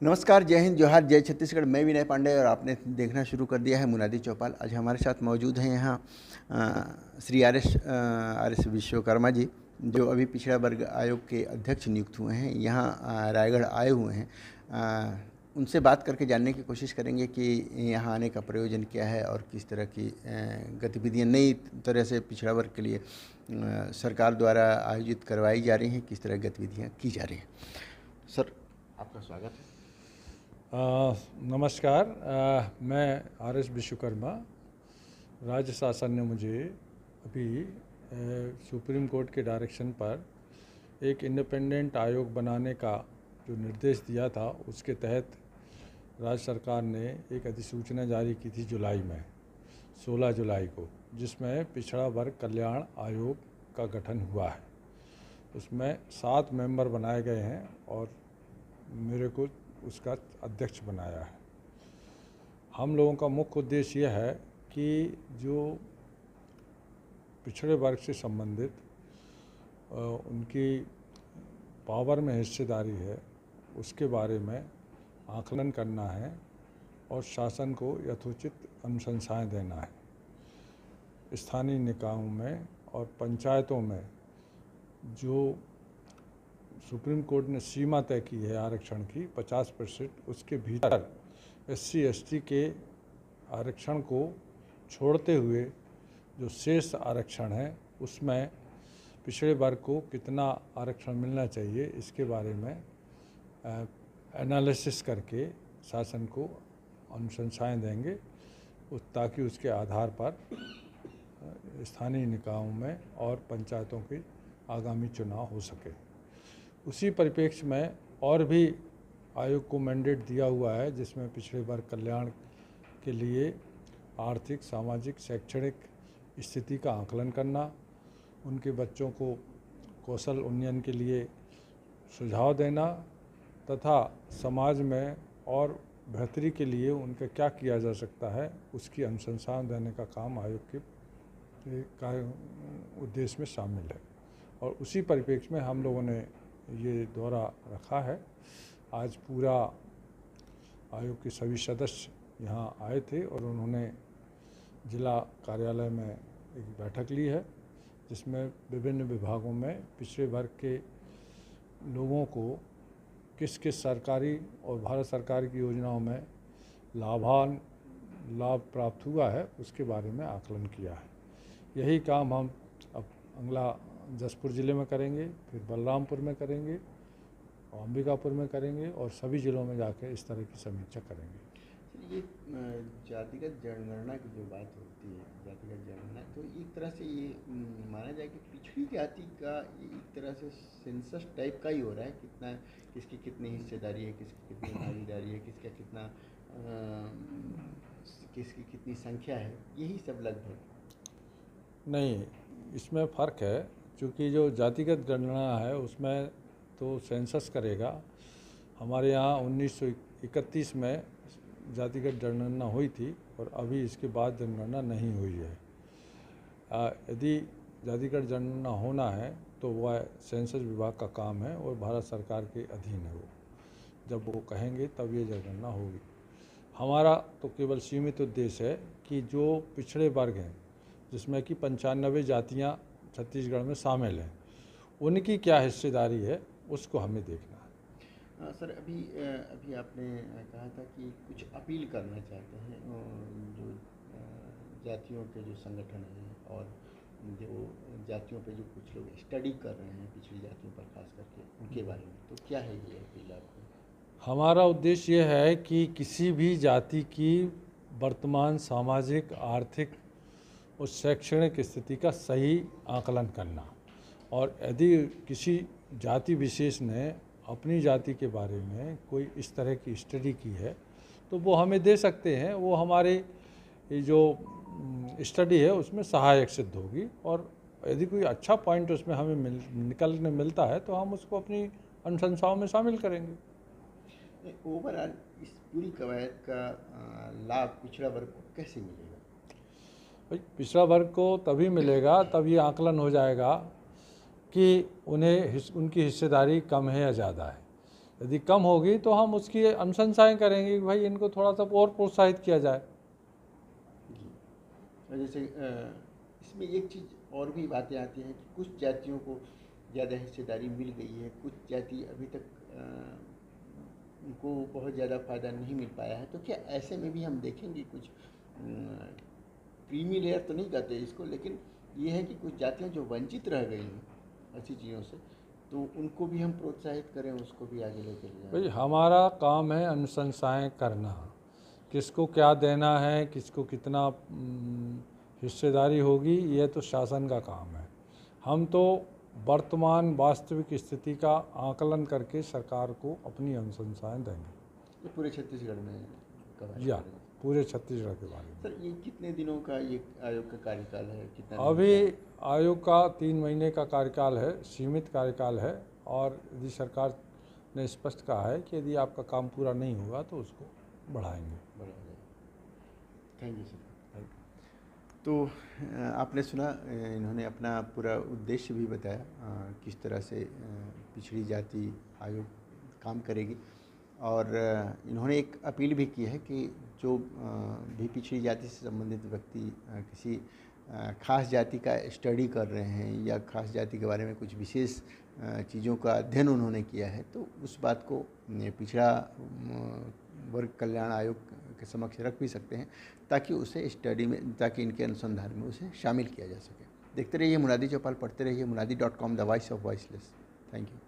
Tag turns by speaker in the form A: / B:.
A: नमस्कार, जय हिंद, जोहार, जय छत्तीसगढ़। मैं विनय पांडे और आपने देखना शुरू कर दिया है मुनादी चौपाल। आज हमारे साथ मौजूद हैं यहाँ श्री आर एस विश्वकर्मा जी, जो अभी पिछड़ा वर्ग आयोग के अध्यक्ष नियुक्त हुए हैं। यहाँ रायगढ़ आए हुए हैं। उनसे बात करके जानने की कोशिश करेंगे कि यहाँ आने का प्रयोजन क्या है और किस तरह की गतिविधियाँ नई तरह से पिछड़ा वर्ग के लिए सरकार द्वारा आयोजित करवाई जा रही हैं, किस तरह गतिविधियाँ की जा रही हैं। सर, आपका स्वागत है।
B: नमस्कार। मैं आर.एस. विश्वकर्मा। राज्य शासन ने मुझे अभी सुप्रीम कोर्ट के डायरेक्शन पर एक इंडिपेंडेंट आयोग बनाने का जो निर्देश दिया था, उसके तहत राज्य सरकार ने एक अधिसूचना जारी की थी जुलाई में, 16 जुलाई को, जिसमें पिछड़ा वर्ग कल्याण आयोग का गठन हुआ है। उसमें 7 मेंबर बनाए गए हैं और मेरे को उसका अध्यक्ष बनाया है। हम लोगों का मुख्य उद्देश्य यह है कि जो पिछड़े वर्ग से संबंधित उनकी पावर में हिस्सेदारी है, उसके बारे में आकलन करना है और शासन को यथोचित अनुशंसाएं देना है। स्थानीय निकायों में और पंचायतों में जो सुप्रीम कोर्ट ने सीमा तय की है आरक्षण की 50%, उसके भीतर SC ST के आरक्षण को छोड़ते हुए जो शेष आरक्षण है उसमें पिछड़े वर्ग को कितना आरक्षण मिलना चाहिए, इसके बारे में एनालिसिस करके शासन को अनुशंसाएं देंगे, ताकि उसके आधार पर स्थानीय निकायों में और पंचायतों के आगामी चुनाव हो सके। उसी परिप्रेक्ष्य में और भी आयोग को मैंडेट दिया हुआ है, जिसमें पिछड़े वर्ग कल्याण के लिए आर्थिक, सामाजिक, शैक्षणिक स्थिति का आकलन करना, उनके बच्चों को कौशल उन्नयन के लिए सुझाव देना तथा समाज में और बेहतरी के लिए उनका क्या किया जा सकता है, उसकी अनुशंसा देने का काम आयोग के उद्देश्य में शामिल है। और उसी परिप्रेक्ष्य में हम लोगों ने ये दौरा रखा है। आज पूरा आयोग के सभी सदस्य यहाँ आए थे और उन्होंने जिला कार्यालय में एक बैठक ली है, जिसमें विभिन्न विभागों में पिछड़े वर्ग के लोगों को किस किस सरकारी और भारत सरकार की योजनाओं में लाभ प्राप्त हुआ है, उसके बारे में आकलन किया है। यही काम हम अब अगला जसपुर ज़िले में करेंगे, फिर बलरामपुर में करेंगे, अंबिकापुर में करेंगे और सभी ज़िलों में जाकर इस तरह की समीक्षा करेंगे।
A: ये जातिगत जनगणना की जो बात होती है, जातिगत जनगणना, तो एक तरह से ये माना जाए कि पिछड़ी जाति का एक तरह से सेंसस टाइप का ही हो रहा है। कितना, किसकी कितनी हिस्सेदारी है, किसकी कितनी भागीदारी है, किसका कितना किसकी कितनी संख्या है, यही सब लगभग।
B: नहीं, इसमें फ़र्क है, क्योंकि जो जातिगत जनगणना है उसमें तो सेंसस करेगा। हमारे यहाँ 1931 में जातिगत जनगणना हुई थी और अभी इसके बाद जनगणना नहीं हुई है। यदि जातिगत जनगणना होना है तो वह सेंसस विभाग का काम है और भारत सरकार के अधीन है। वो जब वो कहेंगे तब ये जनगणना होगी। हमारा तो केवल सीमित उद्देश्य है कि जो पिछड़े वर्ग हैं, जिसमें कि 95 जातियाँ छत्तीसगढ़ में शामिल हैं, उनकी क्या हिस्सेदारी है, उसको हमें देखना है।
A: सर, अभी आपने कहा था कि कुछ अपील करना चाहते हैं जो जातियों के जो संगठन हैं और जो जातियों पे जो कुछ लोग स्टडी कर रहे हैं पिछड़ी जातियों पर खास करके, उनके बारे में, तो क्या है ये अपील आपको?
B: हमारा उद्देश्य ये है कि किसी भी जाति की वर्तमान सामाजिक, आर्थिक और शैक्षणिक स्थिति का सही आकलन करना, और यदि किसी जाति विशेष ने अपनी जाति के बारे में कोई इस तरह की स्टडी की है तो वो हमें दे सकते हैं। वो हमारे जो स्टडी है उसमें सहायक सिद्ध होगी, और यदि कोई अच्छा पॉइंट उसमें हमें निकलने मिलता है तो हम उसको अपनी अनुशंसाओं में शामिल करेंगे।
A: ओवरऑल इस पूरी कवायद का लाभ पिछड़ा वर्ग को कैसे मिलेगा?
B: भाई, पिछड़ा वर्ग को तभी मिलेगा, तब ये आकलन हो जाएगा कि उनकी हिस्सेदारी कम है या ज़्यादा है। यदि कम होगी तो हम उसकी अनुशंसाएं करेंगे कि भाई इनको थोड़ा सा और प्रोत्साहित किया जाए।
A: और जैसे इसमें एक चीज़ और भी बातें आती हैं कि कुछ जातियों को ज़्यादा हिस्सेदारी मिल गई है, कुछ जाति अभी तक उनको बहुत ज़्यादा फ़ायदा नहीं मिल पाया है। तो क्या ऐसे में भी हम देखेंगे कुछ क्रीमी लेयर तो नहीं कहते इसको, लेकिन ये है कि कुछ जातियाँ जो वंचित रह गई हैं ऐसी चीज़ों से, तो उनको भी हम प्रोत्साहित करें, उसको भी आगे लेकर जाएं।
B: भाई हमारा काम है अनुशंसाएं करना, किसको क्या देना है, किसको कितना हिस्सेदारी होगी, ये तो शासन का काम है। हम तो वर्तमान वास्तविक स्थिति का आकलन करके सरकार को अपनी अनुशंसाएं देंगे।
A: ये पूरे छत्तीसगढ़ में कवर
B: या पूरे छत्तीसगढ़ के बारे में।
A: सर, ये कितने दिनों का ये आयोग का कार्यकाल है? कितना
B: अभी आयोग का 3 महीने का कार्यकाल है, सीमित कार्यकाल है, और यदि सरकार ने स्पष्ट कहा है कि यदि आपका काम पूरा नहीं होगा तो उसको बढ़ाएंगे।
A: Thank you sir. तो आपने सुना, इन्होंने अपना पूरा उद्देश्य भी बताया, किस तरह से पिछड़ी जाति आयोग काम करेगी, और इन्होंने एक अपील भी की है कि जो भी पिछड़ी जाति से संबंधित व्यक्ति किसी खास जाति का स्टडी कर रहे हैं या खास जाति के बारे में कुछ विशेष चीज़ों का अध्ययन उन्होंने किया है, तो उस बात को पिछड़ा वर्ग कल्याण आयोग के समक्ष रख भी सकते हैं, ताकि उसे स्टडी में, ताकि इनके अनुसंधान में उसे शामिल किया जा सके। देखते रहिए मुनादी चौपाल, पढ़ते रहिए मुनादी.com, the voice of voiceless. Thank you.